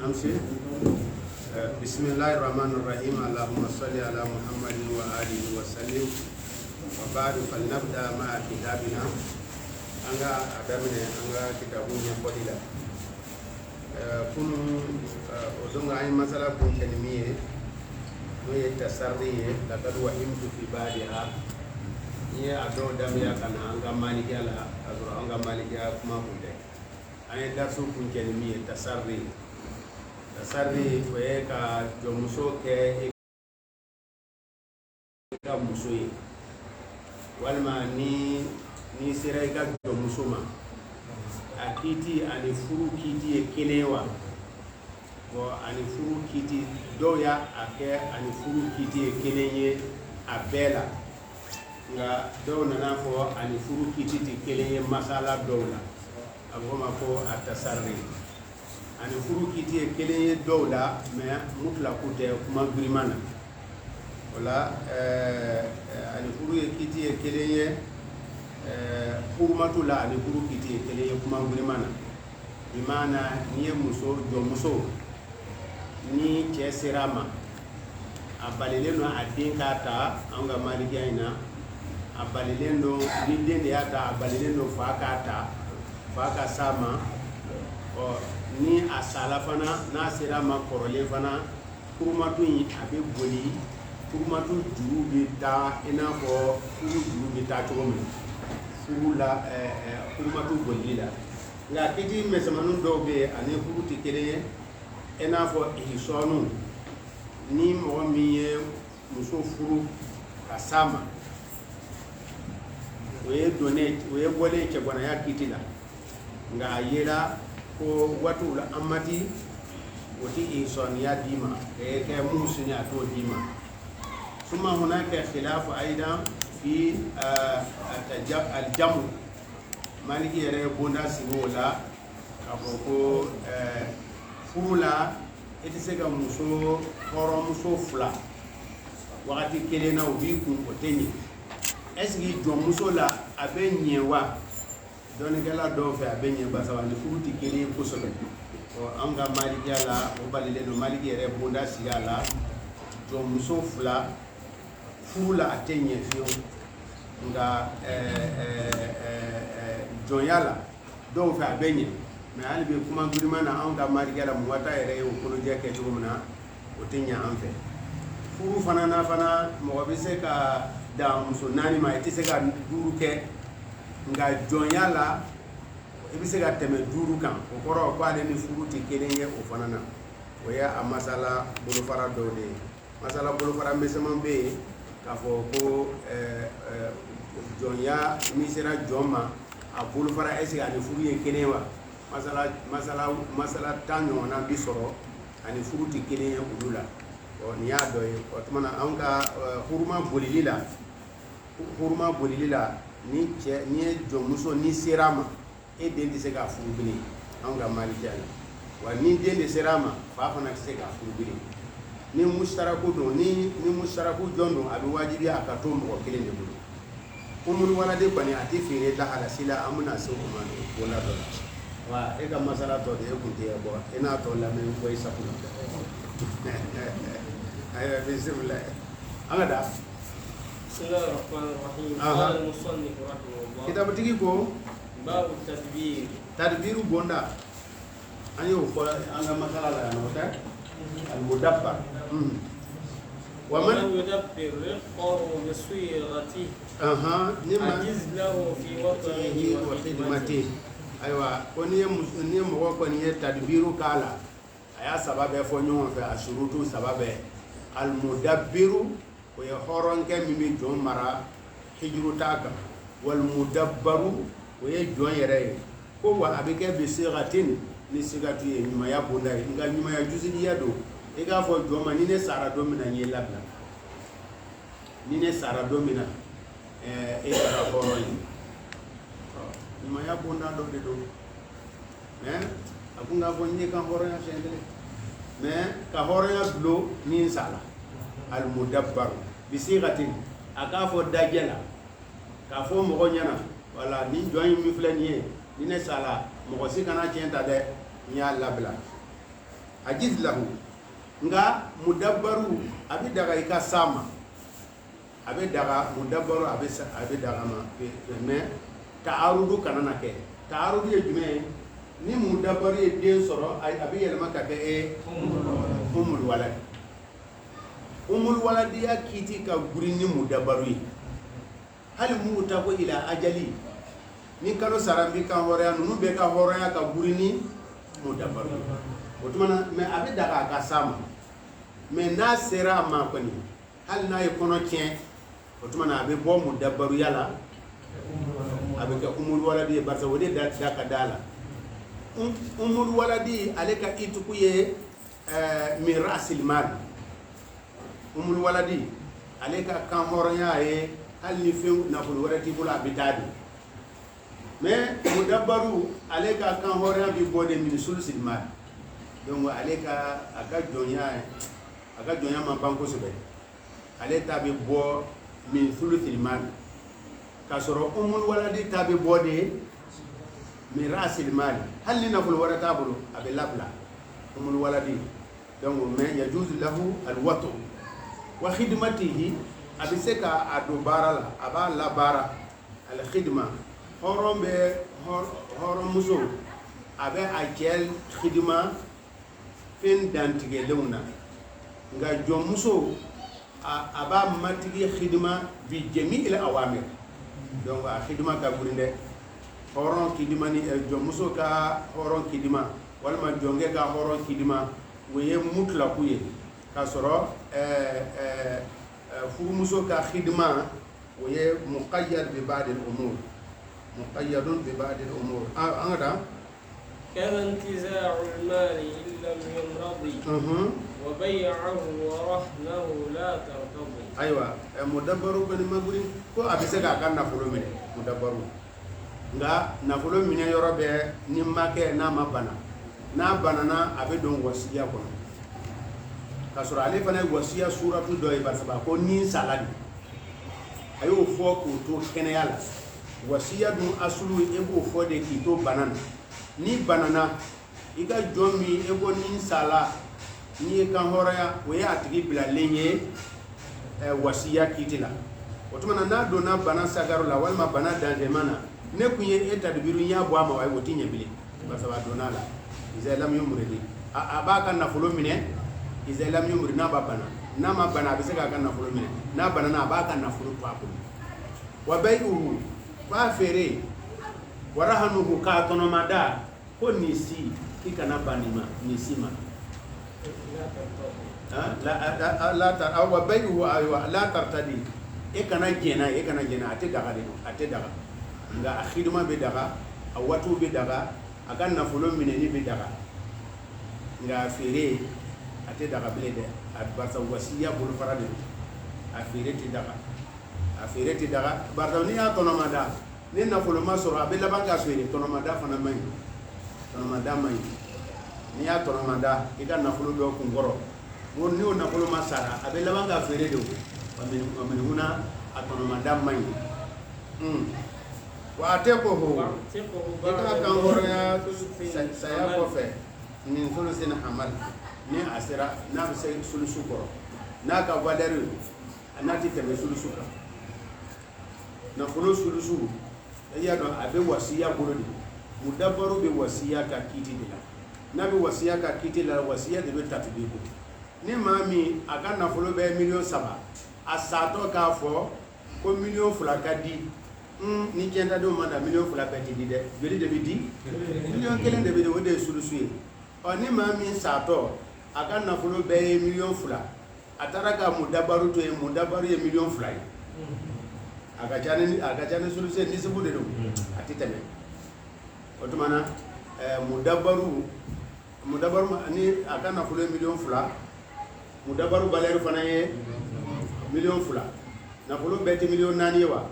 نمشي. بسم الله الرحمن الرحيم. اللهم صل على محمد وآله وسلم. وبعد فلنبدأ مع كتابنا. أنا أدمنا أنا كتابنا قليلا. كن أظن أي مسألة كن كلمية وهي تسرية لقد وهمت في بعضها. هي أدور دميا كان أنغا مالكي على أدور أنغا مالكي كما كنت. أنا درسو كن كلمية تسرية. Tasarri foye ka jomuso ke ka muso ye walma ni sera ka jomuso ma a kiti ani furu kiti ye kelewa bo ani furu kiti doya ake ani furu kiti ye kelenye a bela nga do nana fo ani furu kiti ti kelenye masala dowla agoma ko atasarri ani furu kiti ye kelenye dowla mais mutla kute kuma grimana wala ani furu ye kiti ye kelenye hurmatula ani furu kiti ye kelenye kuma grimana imana niye muso jo muso ni cɛ sera ma a balilen no a den ka ta an ga malikiya ina a balilen no ni den de ya ta a balilen no fa ka ta fa ka sama o ni a sala fana n'a sera ma kɔrɔlen fana kurumatu in a bɛ boli kurumatu juru bɛ taa i n'a fɔ furu juru bɛ taa cogo min furu la kurumatu bolili la nka kiti misɛnmanin dɔw bɛ yen ani furu tɛ kelen ye i n'a fɔ ihisɔnu ni mɔgɔ min ye muso furu ka s'a ma o ye bɔlen cɛganaya kiti la nka a yera ko watu la amati woti insaniya dima ke musunya to dima summa hunaka khilaf aidan fi al-jam maliki yare bonda sibola ko furula eti se ga muso horo muso fula wakati kelena ubi kun otenye esgi jom muso la abe nyewa doni kala do fe abenye basawa ni furuti kele kosobe o anga malikiya la o balile no maliki yere bonda sigala jo muso fula fula atenye fio nga jonyala do fe abenye me albe kuma gurimana anga malikiya la muwata yere o kono je ke to muna o tenya anfe furu fana na fana mo be se ka da muso nani ma eti se ka duru ke nga jonya la i bɛ se ka tɛmɛ 5 kan o kɔrɔ ko ale ni furu tɛ kelen ye o fana na o ye a masala bolofara dɔw de ye masala bolofara misɛnman bɛ yen k'a fɔ ko jɔnya n'i sera jɔn ma a bolofara est-ce que ani furu ye kelen wa masala 10 ɲɔgɔnna bi sɔrɔ ani furu tɛ kelen ye olu la nin y'a dɔ ye o tuma na anw ka huruma bolili la ni ye jɔnmuso ni sera ma e den tɛ se ka furu bilen anw ka malikiya la wa ni den de sera ma fa fana tɛ se ka furu bilen ni mushtaraku don ni mushtaraku jɔn don a bɛ wajibiya a ka to mɔgɔ kelen de bolo umul walade kɔni a tɛ feere lahalasi la an bɛna se o ma bonda dɔ la wa e ka masala tɔ de e kun tɛ bɔ e n'a tɔ lamɛn bɔ i sago la ayiwa bisimila an ka da. بسم الله الرحمن الرحيم. قال المصنف رحمه الله. كتاب تيجيكو. باب التدبير. تدبير بوندا. أيوه أنا مثلا لا نوتا. المدبر. ومن يدبر رقه بصيغته. عجز له في وطنه وخدمته. أيوه كوني مغو كوني تدبير كالا. أيا سبب فنيون في الشروط سبب المدبر. o ye hɔrɔnkɛ min bɛ jɔn mara hijuru t'a kan wal mudabbaru o ye jɔn yɛrɛ ye ko wa a bɛ kɛ bi sigatin ni sigatu ye ɲumanya bonda ye nka ɲumanya jusidiya don i k'a fɔ jɔn ma ni ne sara don min na n ye labila ni ne sara don min na e kɛra hɔrɔn ye ɲumanya bonda dɔ de don mais a ko n k'a fɔ n ye ka hɔrɔnya siɲɛ kelen mais ka hɔrɔnya dulon ni n sara al mudabbaru bisigatin a k'a fɔ dajɛ la k'a fɔ mɔgɔ ɲɛna wala ni jɔn in min filɛ nin ye ni ne sala mɔgɔ si kana tiɲɛ ta dɛ n y'a labila ajiz lahu nga mudabbaru abi daga ika sama abe daga mudabbaru abe daga ma mais ta'arudu kanana ke ta'arudu ye jume ni mudabbaru ye den soro abe yelma ka ke umul walad ya kiti ka gurini mudabbaru ye hal muta ko ila ajali ni kalo sarambi ka horoya nunu be ka horoya ka gurini mudabbaru otumana mais abe daga ka sama mais na sera ma koni hal na kono tien otumana abe bo mudabbaru yala abe ka umul waladi barza wode da ka dala umul waladi aleka itukuye min rasil mal umul waladi aleka kan horoya e hal ni few na ko warati bula bitadi mais mudabbaru aleka kan horoya bi bode min sulsil mal donc aleka aga jonya ma banko sebe ale tabi bo min thuluthil mal kasoro umul waladi tabi bode min rasil mal hal ni naful warata bulu abe labla umul waladi donc men yajuz lahu al watu wa khidmatihi abiseka adu barala aba la bara al khidma horombe horomuso abe akel khidma fen dantige lewna nga jomuso aba matigi khidma bi jami'il awamir donc a khidma ka burinde horon kidima ni jomuso ka horon kidima walma jonge ka horon kidima weye mutla kuye ka soro furumuso ka khidma weye muqayyad bi ba'd al umur muqayyadun bi ba'd al umur angada كما انتزاع المال إن لم يمرضي وبيعه ورهنه لا ترتضي. أيوة مدبرو بني مغري كو أبيسك كان نفلو منه مدبرو nga nafolo mine yoro be ni make na mabana na banana abe don wasiya kono kasura ale fana wasiya suratu do ibar saba ko ni saladi ayo fo ko to keneyala wasiya dun asulu ebo fo de ki to banana ni banana iga jomi ego ni sala ni kan horaya we atigi bila lenye wasiya kitila otumana na do na bana sagaru la walma bana dande mana ne kunye etadbiru nya bo ama way wotinye bile basaba do na la izalam yumridi abaka na fulo mine izalam yumri na babana na mabana bisaka kan na fulo mine na bana na abaka na fulo papu wa bai'uhu fa fere warahanuhu ka tonomada ko nisi ikana banima nisima la ta awa bai'uhu aywa la tartadi ikana jena ate daga nga akhiduma be daga awatu be daga akan nafulo mineni be daga nga fere ate daga blede adbarsa wasiya bul farade afere ti daga barda ni ya tonomada ni nafulo masoro abela banga fere tonomada fana mai ni ya tonomada ika nafulo do kungoro woni o nafulo masara abela banga fere do amin huna atonomada mai wa atekohu ika kan horoya saya kofe min sulusin hamal ni asira na se sulusu koro na ka valeur anati tebe sulusu ka na fulo sulusu ya do abe wasiya burodi mudabbaru be wasiya ka kiti de la na be wasiya ka kiti la wasiya de be tatbiku ni mami aga na fulo be million 7 asato ka fo ko million fulaka di ni kenda do manda million fulaka di de beli de bidi million kelen de be de wode sulusu oni mami sato aga na fulo be million fula ataraka mudabbaru to mudabbaru ye million fulai aga jani solution ni subu de do atitame otumana mudabbaru ni aga na fulo million fula mudabbaru baleru fana ye million fula na fulo beti million nani wa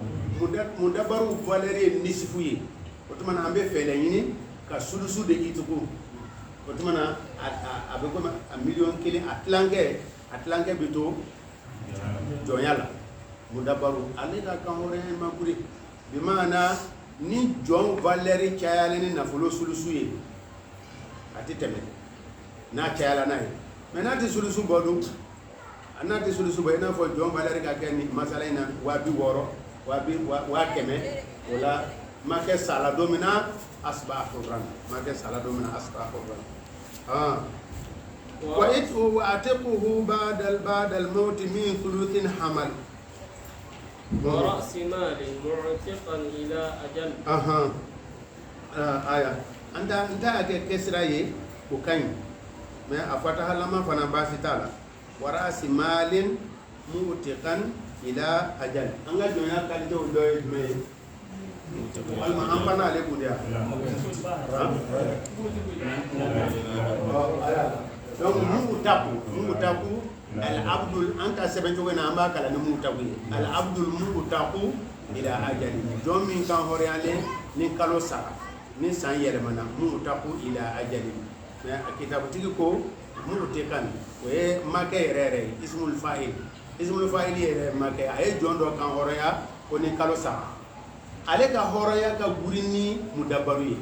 mudabbaru valeri nisifu ye otumana ambe fele yini ka sulusu de ituko otumana abe ko million kili atlanke bito jonyala mudabbaru alika kan hore makuri bi maana ni jon valeri chayale ni nafulo sulusu ye ati teme n'a cayala n'a ye mais n'a tɛ sulusu bɔ dun n'a tɛ sulusu bɔ i n'a fɔ jɔn valeur ka kɛ nin masala in na 60,000 100,000 o la ma kɛ sala don min na asba khurran ma kɛ sala don min na asba khurran وأتقه بعد الموت من ثلث حمل ورأس مال معتقا إلى أجل آية أنت كسرى وكاين ما أفتح لما فنباسي تعالى ورأس مال معتقا إلى أجل أنت جميع كالجو دوي مي أمبانا عليكم ديا donc mutaku al abdul anta sebenjo wena amba kala ni mutaku al abdul mutaku ila ajali don min kan horiale ni kalo sara ni san yermana mutaku ila ajali mais kitabu tigi ko mutakan we make rere ismul fa'il yere make ay jondo kan horoya ko ni kalo sara ale ka horoya ka gurini mudabbaru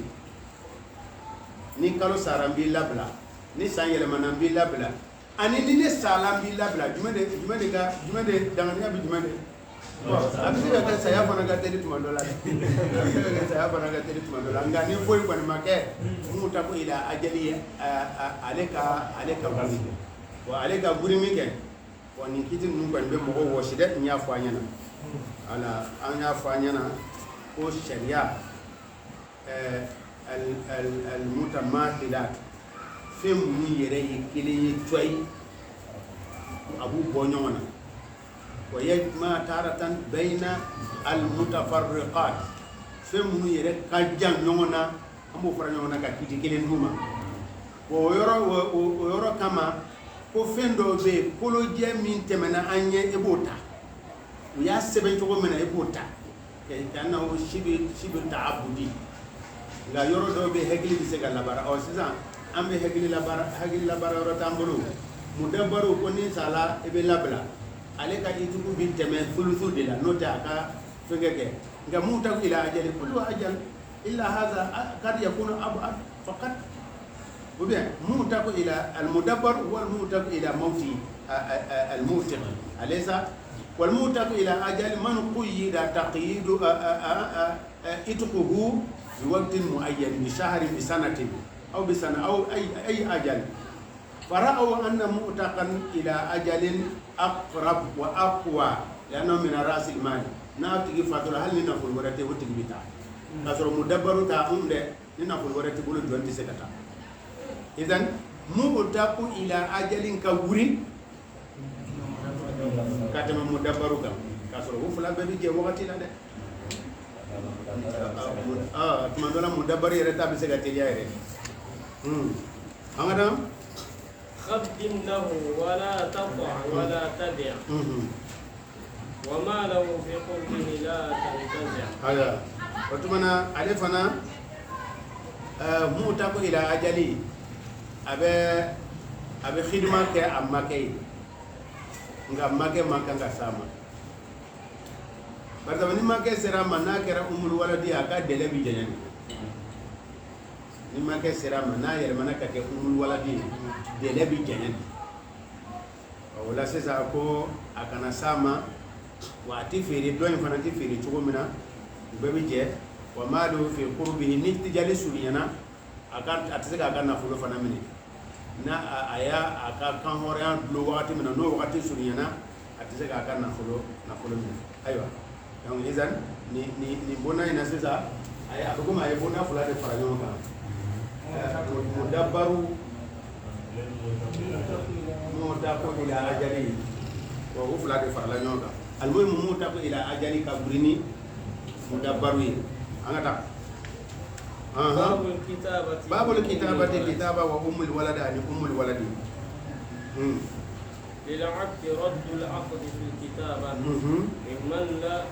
ni kalo sara bi labla ni san yɛlɛmana n b'i labila ani ni ne sala n b'i labila jumɛn de danganiya bɛ jumɛn de a bɛ se ka kɛ saya fana ka teli tuma dɔ la nka ni foyi kɔni ma kɛ mun ta ko ila ajali ale ka guri wa ale ka guri min kɛ wa nin kiti ninnu kɔni bɛ mɔgɔw wɔsi dɛ n y'a fɔ an ɲɛna wala an y'a fɔ an ɲɛna ko sariya al mutamathilat fɛn minnu yɛrɛ ye kelen ye coyi a b'u bɔ ɲɔgɔn na wa yajma taratan bayna al mutafarriqat fɛn minnu yɛrɛ ka jan ɲɔgɔn na an b'o fara ɲɔgɔn na ka kiti kelen d'u ma o yɔrɔ kama ko fɛn dɔw bɛ yen kolojɛ min tɛmɛna an ɲɛ i b'o ta u y'a sɛbɛn cogo min na i b'o ta ka na o si bɛ ta abudi nka yɔrɔ dɔw bɛ hakili bɛ se ka labara sisan an bɛ hakili labara yɔrɔ t'an bolo mudabbaru ko ni sala i bɛ labila ale ka itiku bi tɛmɛ thuluthu de la n'o tɛ a ka fɛnkɛ kɛ nka mutaku ila ajali kullu ajal illa hadha qad yakunu ab'ad faqat ou bien mutaku ila al mudabbar wal mutaku ila mawti al mutiq alaysa wal mutaku ila ajal man quyida taqyidu itquhu bi waqtin muayyan bi shahrin bi sanatin أو بسنة أو أي أجل فرأوا أن مؤتقا إلى أجل أقرب وأقوى لأنه من رأس المال نأتي فاتورة هل ننفل ورتي وتجي بتاع كسر مدبر تاعهم ده ننفل ورتي بقول جوانتي سكتا إذن مؤتق إلى أجل كوري كاتم مدبر كم كسر هو فلان بيجي وقتي لا ده تمان دولا مدبر يرتا بسكتي يا أنغام خدم له ولا تطع ولا تدع وما له في قلبه لا تنتزع هذا وتمنى علفنا موتاك إلى أجلي أبي خدمة كأمكي ngamake makanga sama barta ni make sera manakera umul waladi aka dele bi janyani ni make sera manayere manaka ke umul waladi dele bi janyani wala sesa ko akana sama wati fere do en fanati fere chugomina bebe je wa malu fi qurbihi nittijali suriyana akan atsega akan nafulo fanamini na aya aka kan horan lo wakati mina no wakati suriyana atsega akan nafulo mina aywa donc izan ni bona ina sesa aya akuma ay bona fulade faranyo ka mudabbaru mutaqu ila ajali wa fulade faranyo ka almuhim mutaqu ila ajali ka burini mudabbaru angata باب الكتابة كتابة وأم الولد يعني أم الولد للعبد رد العقد في الكتابة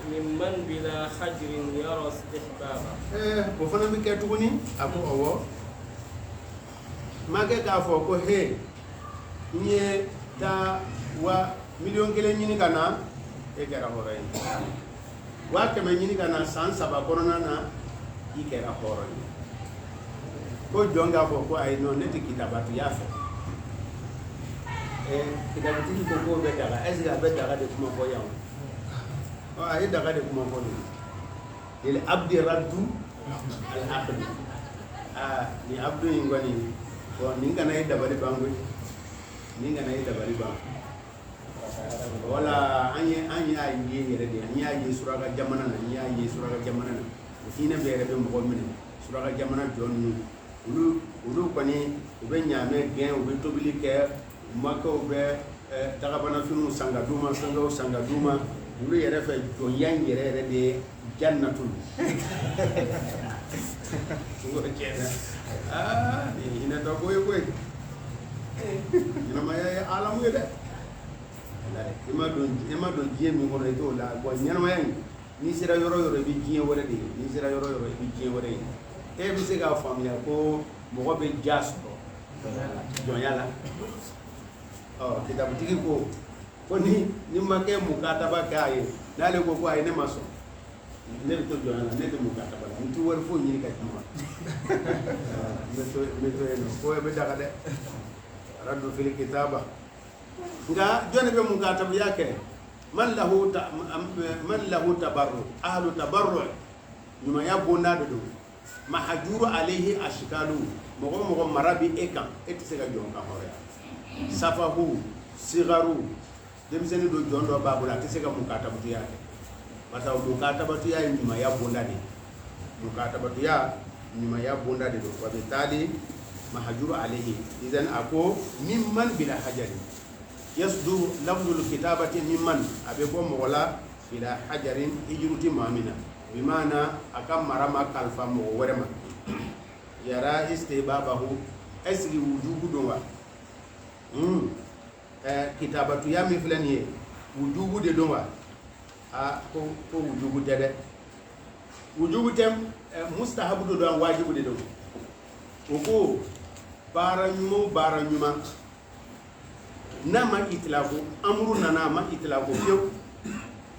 ممن بلا حجر يرى استحبابا وفنا بكتبني أبو أو ما كافو كه نيه تا ومليون كيلو نيني كنا إكرا هوراي وكم نيني كنا سان سبا كورونا نا إكرا هوراي ko jonga fo ko ay non neti kitabatu yafe kitabutigi ko k'o bɛ daga est ce que a bɛ daga de kuma fɔ yan o a ye daga de kuma fɔ nin lil abdi raddu al aqd ni abdu in kɔni bon nin kana ye dabali ban koyi nin kana ye dabali ban wala an y'a ye yɛrɛ de an y'a ye suraka jamana na o hinɛ bɛ yɛrɛ bɛ mɔgɔ minɛ suraka jamana jɔn ninnu olu kɔni u bɛ ɲaamɛ gɛn u bɛ tobili kɛ makaw bɛ dagabanafinw san ka d'u ma fɛnkɛw san ka d'u ma olu yɛrɛ fɛ jɔnya in yɛrɛ yɛrɛ de ye jannatul nin hinɛ dɔ ko ye koyi ɲɛnamaya ye alamu ye dɛ i ma don diɲɛ min kɔnɔ i t'o la bon ɲɛnamaya in n'i sera yɔrɔ yɔrɔ i bɛ diɲɛ wɛrɛ de ye n'i sera yɔrɔ yɔrɔ i bɛ diɲɛ wɛrɛ ye e bɛ se k'a faamuya ko mɔgɔ bɛ ja sɔrɔ jɔnya la kitabutigi ko ni ma kɛ mukataba kɛ a ye n'ale ko ko ayi ne ma sɔn ne bɛ to jɔnya la ne tɛ mukataba la n tɛ wari foyi ɲini ka d'i ma n bɛ to yen nɔ ko e bɛ daga dɛ aradu fili kitaba nka jɔnni bɛ mukatabiya kɛ man lahu tabarru ahlu tabarru ɲumanya bonda de don mahajuru alayhi ashkalu mɔgɔ mara bi e kan e tɛ se ka jɔn ka hɔrɔnya safahu sigaru denmisɛnnin do jɔn dɔ b'a bolo a tɛ se ka mukatabatuya kɛ parce que mukatabatuya ye ɲumanya bonda de mukatabatuya ɲumanya bonda de don wa bi taali mahajuru alayhi idan a ko mimman bila hajari yasdu lafdul kitabati mimman a bɛ bɔ mɔgɔ la bila hajarin hijiruti maa min na bi maana a ka mara ma kalifa mɔgɔ wɛrɛ ma yara istibabahu est-ce que wujubu don wa kitabatuya min filɛ nin ye wujubu de don wa ko wujubu tɛ dɛ wujubu tɛ mustahabu do don wajibu de don o ko baara ɲuman n'a ma itilafu amuru nana a ma itilafu fiyewu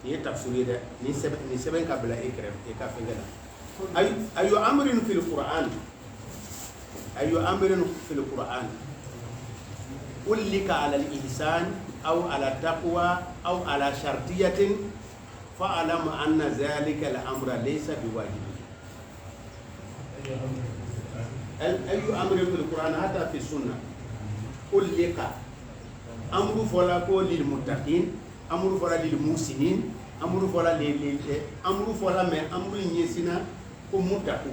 ni ye tafsiri ye dɛ ni sɛbɛn ka bila e kɛrɛfɛ e ka fɛnkɛ la ayu amrin fil qur'an ulika ala al-ihsan aw ala taqwa aw ala shartiyatin fa'alam anna dhalika al-amra laysa biwajib ayu amrin fil qur'an hatta fi sunnah ulika amru fola ko lil muttaqin amru fola lil musinin amru fola amru fola me amru nyesina ko muttaqu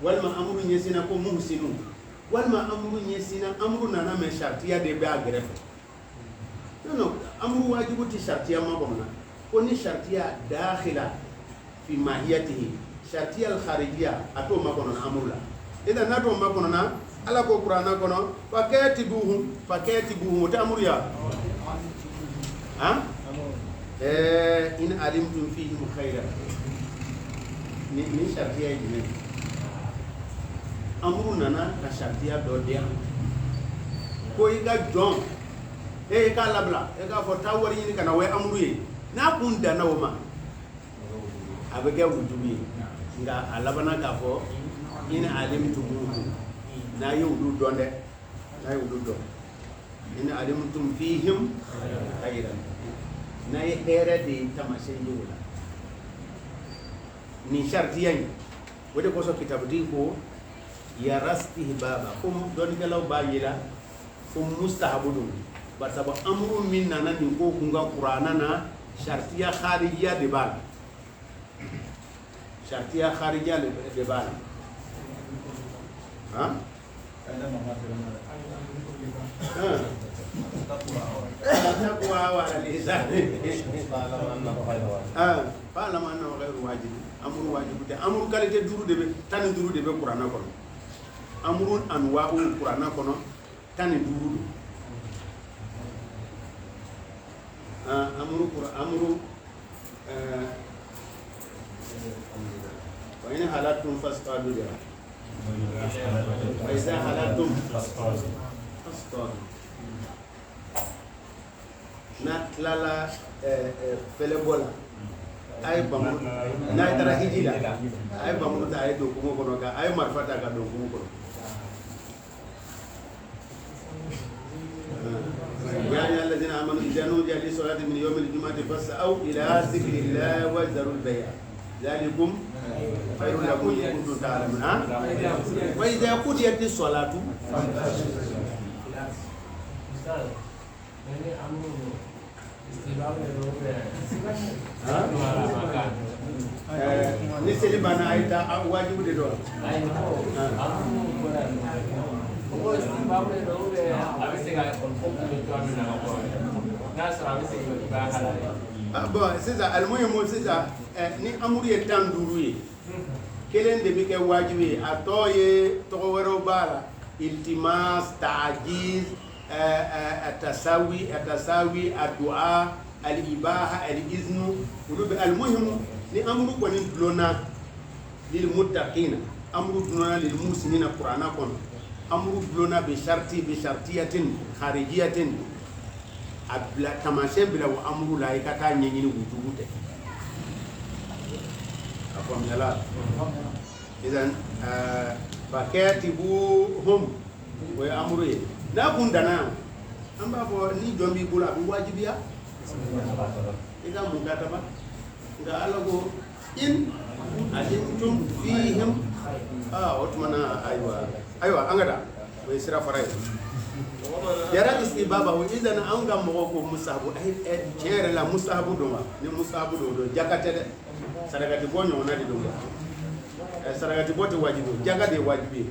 walma amru nyesina ko muhsinu walma amru nyesina amru nana me shartiya de be agref no amru wajibu ti shartiya ma bomna ko ni shartiya dakhila fi mahiyatihi shartiya al kharijiyya ato ma kono amru la idan na do ma kono na ala ko qur'ana kono fakatibuhum ta amru ya in alimtum fihim khayran ni shartiya yi amuru nana ka shartiya dɔ di yan ko i ka jɔn e k'a labila e k'a fɔ taa wari ɲini ka na o ye amuru ye n'a kun danna o ma a bɛ kɛ wujubu ye nka a labanna k'a fɔ in alimtumuhum n'a ye olu dɔn dɛ n'a ye olu dɔn in alimtum fihim khayran n'a ye hɛrɛ de ye taamasiyɛn ye o la nin shartiya in o de kosɔn kitabutigi ko yara istihbaba ko dɔnnikɛlaw b'a yira ko mustahabu don bari sabu amuru min nana nin ko kun ka kuranna na shartiya kharijiya de b'a la shartiya kharijiya de b'a la taqwa wa al-ihsan fa'lam annahu ghayru wajib amru wajibu te amru qualité duru de be tan duru de be kuranna kono amrun anwa'u kuranna kono tan duru amru wa in halatum fasqadu ya wa idha halatum fasqadu na tilala fɛlɛ bɔ la a ye bamuru n'a ye taara hiji la a ye bamuru ta a ye don kungo kɔnɔ ka a ye marifa ta ka don kungo kɔnɔ آمنوا إذا نودي للصلاة من يوم الجمعة فاسعوا إلى ذكر الله وذروا البيع ذلكم خير لكم إن كنتم تعلمون وإذا قضيت الصلاة ni seli bana aita wajibu de do bon c'est ça almuhimu c'est ça ni amuru ye tan duru ye kelen de bi ke wajibi atoye to wero bala iltimas ta'jiz التساوي الدعاء الإباحة الإذن المهم لأمر كون بلونا للمتقين أمر بلونا للمسلمين القرآن كون أمر بلونا بشرطية خارجية كما شبه أمر لا يكتا نيني وجوده أفهم يلا إذن فكاتبوهم وأمره na kundana an b'a fɔ ni jɔn b'i bolo a bɛ wajibiya i ka mun ka taba nka ala ko in alimtum fihim o tuma na ayiwa an ka da o ye sira fara ye yara istibaba o idan an ka mɔgɔ ko musahabu tiɲɛ yɛrɛ la musahabu don wa ni musahabu don jaka tɛ dɛ sarakati bɔ ɲɔgɔnna de don sarakati bɔ tɛ wajibi jaka de ye wajibi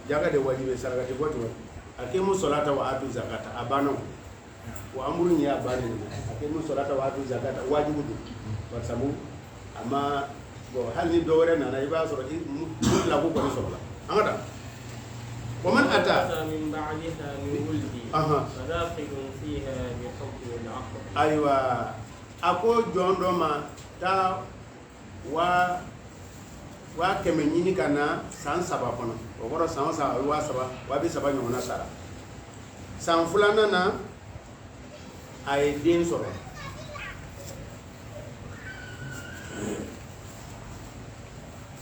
jaka de ye wajibi sarakati bɔ tɛ wajibi akimu salata wa atu zakata abano wa amru ya bani akimu salata wa atu zakata wajibu kwa sababu ama bo hali dore na iba soro la ko ko soro angata wa man ata min ba'daha min wuldi fadakhilun fiha bi hukm al-aqd aywa ako jondo ma ta wa kɛmɛ ɲini ka na san 7 kɔnɔ o kɔrɔ san 7 wa 7 wa bi 7 ɲɔgɔnna sara san 2 na a ye den sɔrɔ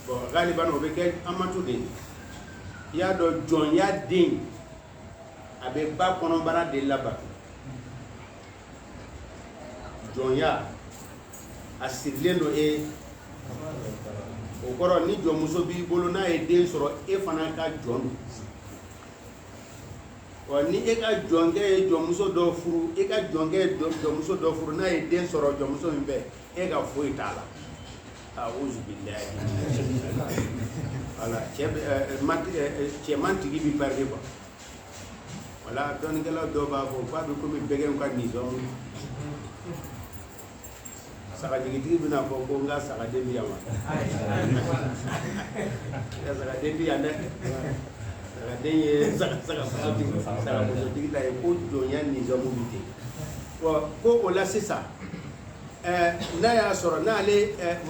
bon galiban o bɛ kɛ amatu de i y'a dɔn jɔnya den a bɛ ba kɔnɔbara de labato jɔnya a sirilen do o kɔrɔ ni jɔnmuso b'i bolo n'a ye den sɔrɔ e fana ka jɔn wa ni e ka jɔnkɛ ye jɔnmuso dɔ furu e ka jɔnkɛ ye jɔnmuso dɔ furu n'a ye den sɔrɔ jɔnmuso min fɛ e ka foyi t'a la a'udhu billahi voilà cɛman tigi bi barke quoi voilà dɔnnikɛlaw dɔw b'a fɔ k'a bɛ komi bɛgɛw ka nizɔmu sagajigitigi bɛna fɔ ko n ka sagaden bi yan wa sagaden bi yan dɛ sagaden ye sagamusotigi ta ye ko jɔnya nizɔmu bi ten ko o la sisan n'a y'a sɔrɔ n'ale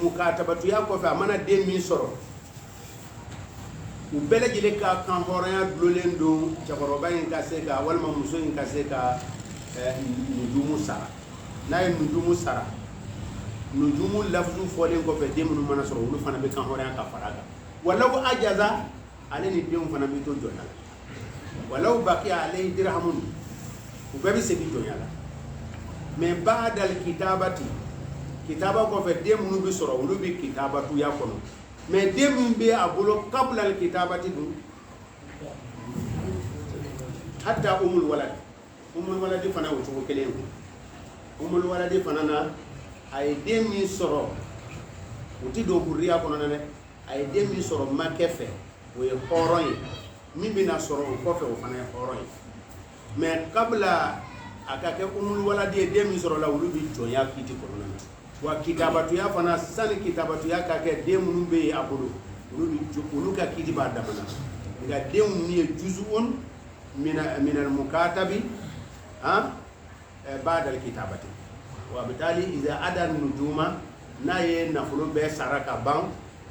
mukatabatuya kɔfɛ a mana den min sɔrɔ u bɛɛ lajɛlen ka kan hɔrɔnya dulonlen don cɛkɔrɔba in ka se ka walima muso in ka se ka nujumu sara n'a ye nujumu sara nujumu lafzu fɔlen kɔfɛ den minnu mana sɔrɔ olu fana bɛ kan hɔrɔnya ka fara kan walaw ajaza ale ni denw fana bɛ to jɔnya la walaw baqiya alayhi dirhamun u bɛɛ bɛ segin jɔnya la mais ba'dal kitabati kitaba kɔfɛ den minnu bɛ sɔrɔ olu bɛ kitabatuya kɔnɔ mais den min bɛ a bolo qabla al kitabati dun hatta umul waladi fana o cogo kelen umul waladi fana na a ye den min sɔrɔ o tɛ don huriya kɔnɔ dɛ a ye den min sɔrɔ makɛ fɛ o ye hɔrɔn ye min bɛna sɔrɔ o kɔfɛ o fana ye hɔrɔn ye mais qabla a ka kɛ umul waladi ye den min sɔrɔ la olu bɛ jɔnya kiti kɔnɔna na wa kitabatuya fana sani kitabatuya ka kɛ den minnu bɛ yen a bolo olu ka kiti b'a damana nka den minnu ye juzuun minal mukatabi ba'da al kitabati wa bitali iza ada nujuma n'a ye nafolo bɛɛ sara ka ban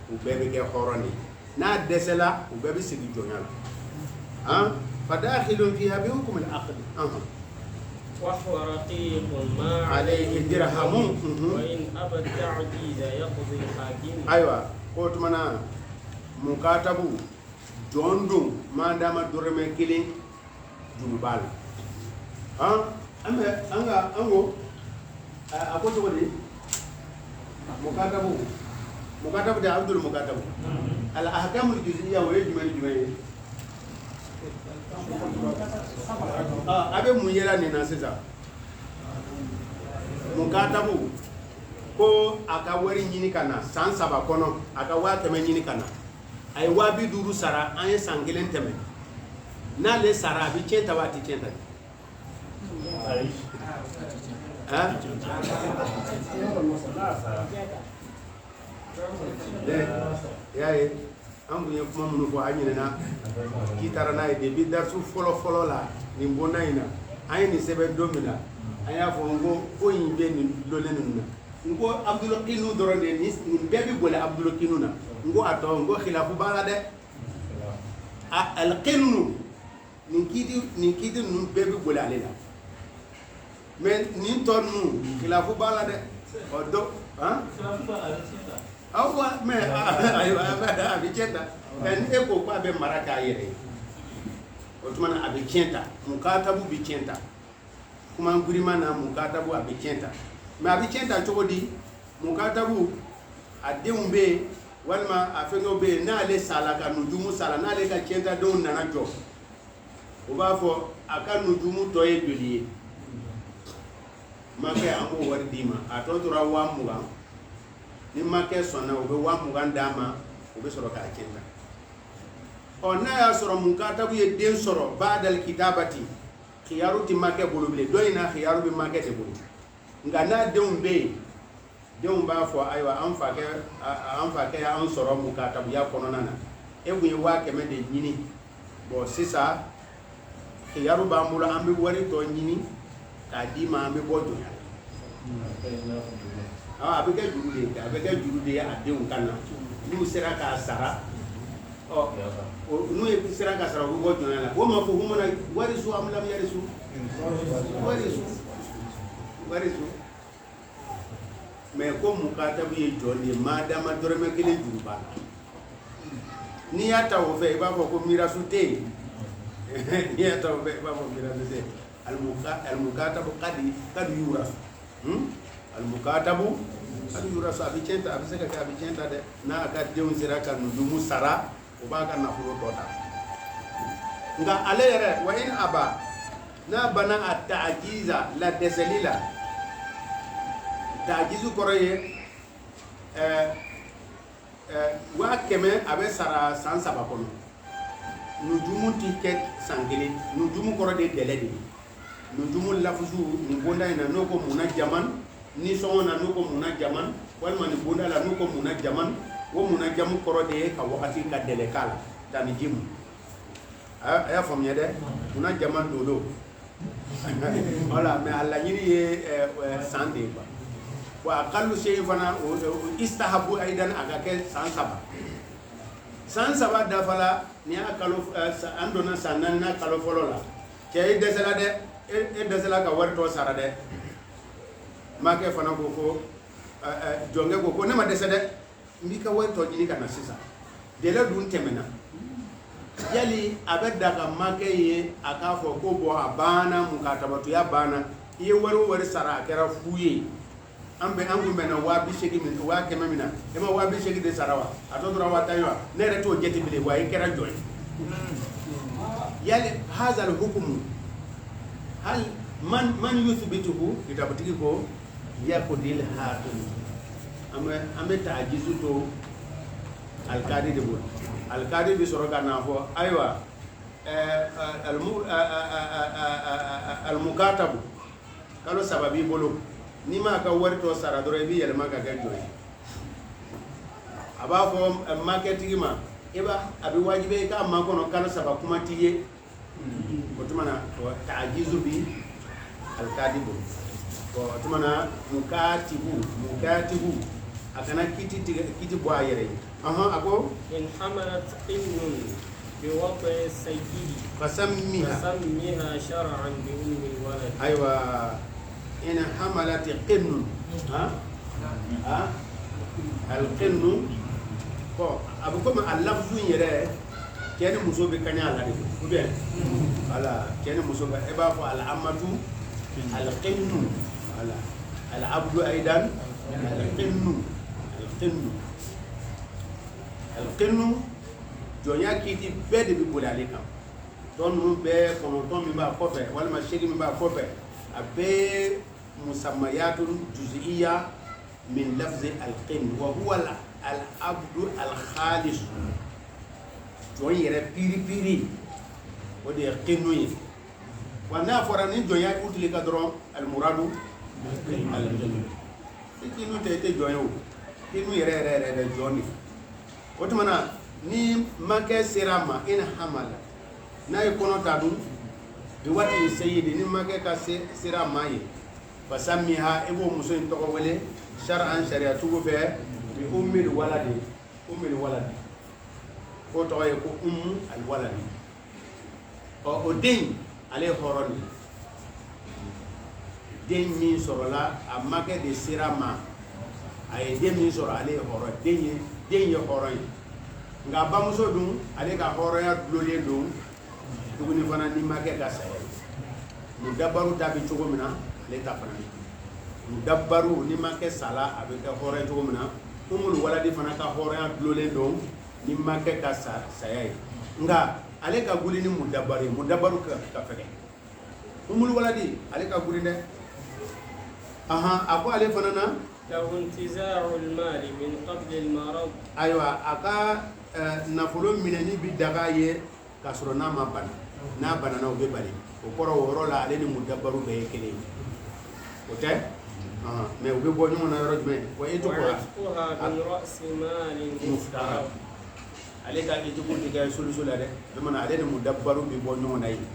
u bɛɛ bɛ kɛ hɔrɔn ye n'a dɛsɛla u bɛɛ bɛ sigi jɔnya la fadakhilun fiha bi hukm al aqd وهو رقيق ما عليه درهم وإن أبى التعديد يقضي الحاكم أيوة قلت منا مكاتبو جوندو ما دام درمي كيلين جنبال ango ako to woni mukatabu da abdul mukatabu al ahkamul juz'iyya wa yajmal abe mun yela ni na sisa mukatabu ko aka wari nyini kana san saba kono aka wa teme nyini kana ay wabi duru sara an san kelen teme na le sara bi centa wati centa ha yaye an bunye kuma munu fo anyine na kitara na de bi darsu folo la ni mbona ina ay ni sebe domina aya fo ngo ko yimbe ni lolenuna ngo abdul qinu dorone ni bebi bole abdul qinu na ngo ato ngo khilafu bala de al qinu ni kiti nu bebi bole alela mais ni tonu khilafu bala de o do hein khilafu bala awa me ayo abikenta en eko kwa be maraka yere otumana abikenta mukatabu bikenta kuma ngurima na mukatabu abikenta me abikenta chogodi mukatabu adembe walma afengo be na le sala ka nujumu sala na le ka kenta don nana jo o ba fo aka nujumu to e doliye make amo wari dima atodura wa muga ni make sonna o be wa muga ndama o be soro ka kenta o na ya soro mukatabu ye den soro badal kitabati khiyaru ti make bolobile doina khiyaru bi make de bolu ngana dembe dem ba fo aywa an fa ke an soro mukatabu ya kono nana e buye wa keme de nyini bo sisa khiyaru ba mulu ambe wari to nyini ka di ma ambe bojo abeke jurude adeun kana nu sera ka sara o nu e sera ka sara go bojo na wo ma fo humana wari su am lam yari su wari su me ko mukatabu ye joni madama dorme kele juruba ni ata wo fe ba fo ko mirasu te ni ata wo fe ba fo mirasu te al mukatabu qad yura al mukatabu qad yura sa bi centa abi seka ka bi centa de na ka deun sira kan nujumu sara o ba kan na fulo tota nga ale yere wa in aba na bana at ta'jiza la deselila ta'jizu koroye wa keme abe sara san saba kono nujumu ticket sangele nujumu koro de delede nujumu lafuzu ni bonda ina noko muna jaman ni sona noko muna jaman wal man bonda la noko muna jaman wo muna jamu koro de ka wakati ka dele kala tani jimu aya fam yede muna jaman dodo wala me alla yiri sande ba wa aqallu shay fana istahabu aidan agake san saba dafala ni akalo andona sanan na kalo folola ke desela de desela ka warto sara de make fana ko jonge ko ne ma desede mbika warto jini kana sisa dele dun temena yali abedda ka make ye akafo ko bo abana mukatabatu ya bana ye wari sara kera fuye ambe angumbe na wabi shegi min wa kema mina ema wabi shegi de sarawa atodura wataywa nere to jeti bile wa ikera joy yali hadha alhukm hal man yuthbituhu kitabutiki ko yakudil hakim ame ta'jizu to alqadi de bo alqadi bi soroga na fo aywa almukatabu kalo sababi bolo ni ma ka warto sara dore bi yel ma ka gajoy aba fo marketing ma eba abi wajibe ka ma kono kala saba kuma tiye ko tumana ta'jizu bi al-kadibu ko tumana mukatibu akana kiti bo ayere ako in hamalat qinnun bi waqi sayyidi fasammiha shar'an bi ummi walad aywa in hamalat qinnun al-qinnu ko abu ko al-lafzu yere kene muso be kanya la de ko be ala kene muso ga e ba fo al-amatu القن العبد أيضا القن جونيا كيتي بيد بيقول عليك تون بي كونتون مي با كوفي ولا ما شيري مي با كوفي ابي مسميات جزئيه من لفظ القن وهو العبد الخالص جوني بيري بيري ودي قنوي وانا فراني جونيا اوتلي كادرون المراد الجنة كنو تيتي جونيو كنو يرى جوني وتمنا ni make sirama in hamala na ikono tadu bi wati sayyidi ni make ka sirama yi fasamiha ibo muso in to wele shar'an shari'atu go be bi ummil waladi ko to ay ko al waladi o din ale horoni den min sorola a make de sirama ay den min soro ale horo den ye horoni nga bamuso dun ale ka horoya dulole dun duguni fana ni make ka saya mu dabaru tabi cogo mina ale ta fana mu dabaru ni make sala abe ka horoya cogo mina umul waladi fana ka horoya dulole dun ni make ka saya nga ale ka guli ni mu dabaru ka fege umul waladi ale ka guli de ako ale fana na له انتزاع المال من قبل المرض ايوه aka nafolo minani bi daga ye ka sɔrɔ n'a ma bana n'a banana o bɛ bali o kɔrɔ o yɔrɔ la ale ni mudabaru bɛɛ ye kelen ye o tɛ mais u bɛ bɔ ɲɔgɔn na yɔrɔ jumɛn wa e tɔgɔ ale ka etiku tɛ kɛ solution la dɛ bamanan ale ni mudabaru bɛ bɔ ɲɔgɔn na yen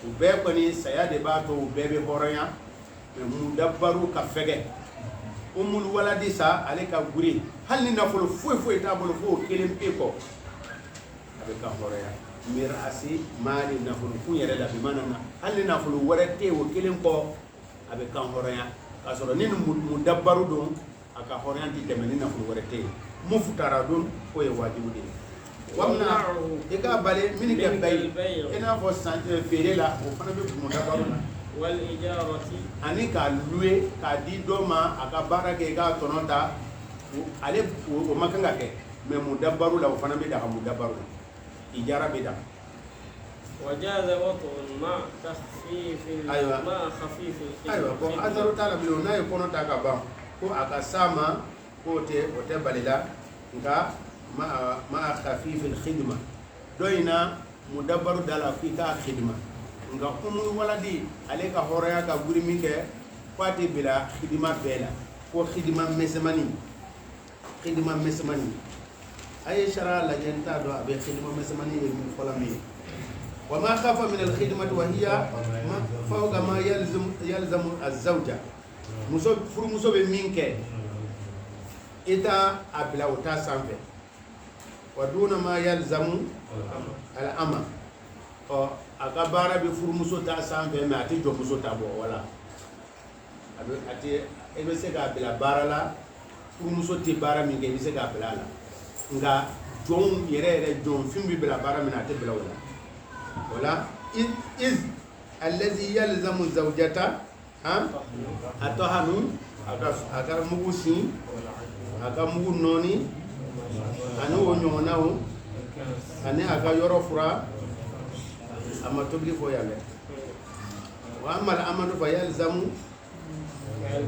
u bɛɛ kɔni saya de b'a to u bɛɛ bɛ hɔrɔnya mais mudabaru ka fɛgɛ umul waladi sa ale ka guri hal ni nafolo foyi t'a bolo fo kelen pe ko abe ka horoya mir asi mali nafolo fu yere la bi manana hal ni nafolo wara te wo kelen ko abe kan horoya ka soro ni mu dabbaru don aka horoya ti demeni nafolo wara te mu futara don ko ye wajibu de wamna e ka bale mini ke bay ina fo sante fere la o fana be mu dabbaru والإجارة ani ka louer ka di do ma aka bara ke ga tonota ale o makanga ke mais mudabbaru la fana be da mudabbaru ijara be da وجاز وطء مع تخفيف مع خفيف ايوه ko azaru tala bilo na ikono ta ka ba ko aka sama ko te o te balila nga ma khafif al khidma doina mudabbaru dala fi ka khidma nga umul waladi ale ka horoya ka guri min ke fati bila khidma bela ko khidma mesemani ay shara la jenta do abe khidma mesemani e min folami wa ma khafa min al khidmati wa hiya ma fawqa ma yalzamu az-zawja muso be min ke ita abla uta sanfe wa duna ma yalzamu al-ama aka bara be furumuso ta sanfɛ mais ati jɔmuso ta bɔ wala ati e bɛ se k'a bila baara la furumuso tɛ baara min kɛ i bɛ se k'a bila a la nka jɔn yɛrɛ jɔn fin bɛ bila baara min na a tɛ bila o la wala iz allazi yalzamu zawjata atahanu aka mugu sin aka mugu nɔɔni ani o ɲɔgɔnnaw ani aka yɔrɔ fura amma tobli fo yalla wa amma al-amadu fa yalzamu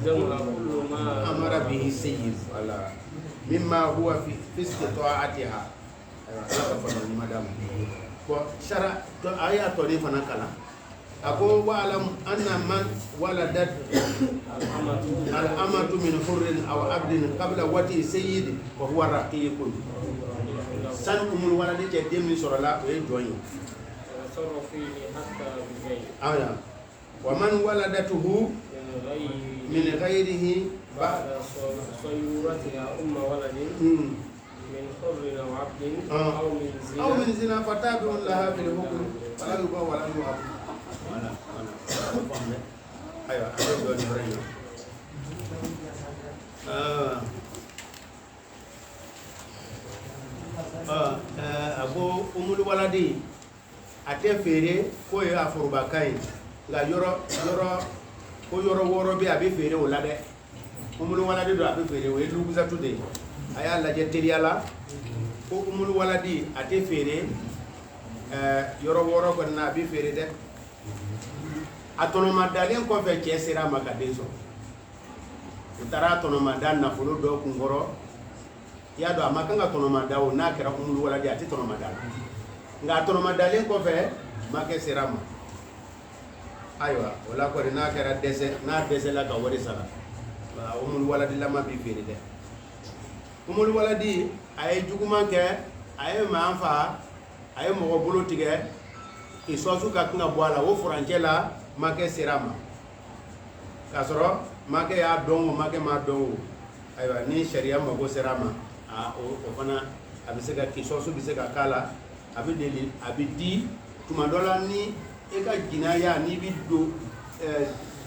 kullu ma amara bihi sayyid wala mimma huwa fi istita'atiha aywa fa ni madam ko shara to aya to ni fana kala ako wa alam anna man waladat al-amatu min hurrin aw abdin qabla wati sayyid wa huwa raqiqun san umul waladi te demi sorala o e joyi فيه حتى بغير ومن ولدته من غيره بعد صيورتها ولد من حر أو عبد أو من زنا فتابع لها في الحكم ولا يبا ولا يوهب ايوه abo umul waladi ate fere ko ye afurba kai la yoro ko yoro woro be abi fere wala de umul waladi do abi fere we luguza tude aya la jeteliala ko umul waladi ate fere yoro woro ko na abi fere de atono madalen ko fe kesira maka deso utara atono madan na fulu do kungoro ya do amaka nga tono madawo na kera umul waladi ate tono madan nga tono madalen ko fe make sirama aywa wala ko na kera dese la ka wori sala wa umul waladi lama bi fere de umul waladi ay juguma ke ay manfa ay mo bolo tige isosu ka kunga bwala wo furankela make sirama kasoro make ya dongo make ma dongo aywa ni sharia mago sirama o fana abisega kisosu bisega kala abideli abidi tumandola ni eka jinaya ni bido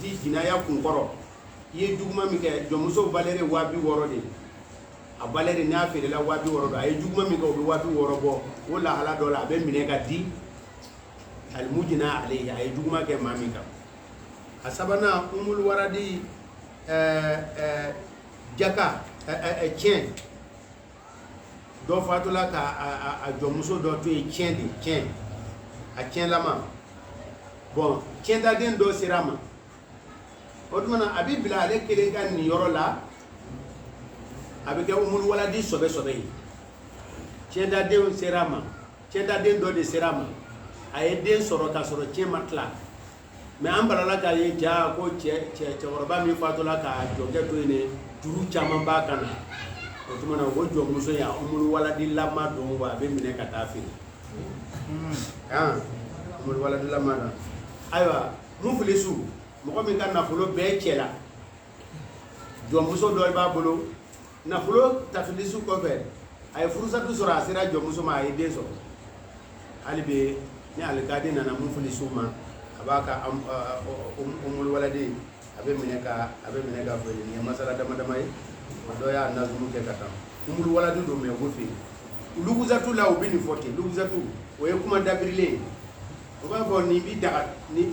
di jinaya kunkoro ye juguma mi ke jomuso valere wabi woro de a valere na fere la wabi woro do ay juguma mi ko be wabi woro bo wala hala dola be mine ka di al mujina alayhi ay juguma ke mami ka asabana umul waradi jaka chen do fatula ka a jomuso do to e chen a chen lama bon chen da den do sirama odumana abi bila ale kelen kan ni yoro la abi ke umul waladi sobe chen da den sirama chen da den do de sirama ay den soro ka soro chen matla mais an balala ka ye ja ko che woroba mi fatula ka joge to ne turu chama ba kana o tuma na wo jo muso ya umul waladi lama do wa be mine ka tafiri umul waladi lama na aywa mu fulisu mo ko min kan na fulo be chela jo muso do ba bolo na fulo tafilisu ko be ay furusa du sura sira jo muso ma ay deso ali be ni al kadina na mu fulisu ma abaka umul waladi abe mine ka fo ni masala dama yi do ya nazumu ke katam umul waladi do me gofi luguzatu la ubini foti luguzatu o kuma dabrile o ba bo ni bi daga ni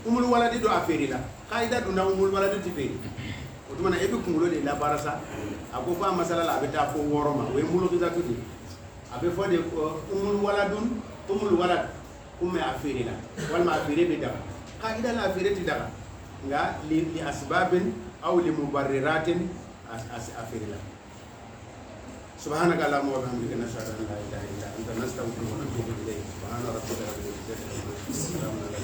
umul waladi do aferi la qaida do na umul waladi tiferi o tuma na ebi kungulo de la barasa ako fa masala la be ta fo woroma we mulu luguzatu di abe fo de umul walad kuma aferi la wal ma aferi be daga qaida la aferi ti daga nga li asbabin aw li mubarriratin aferi la سبحانك اللهم وبحمدك نشهد ان لا اله الا انت نستغفرك ونتوب اليك سبحان ربك رب العزه عما يصفون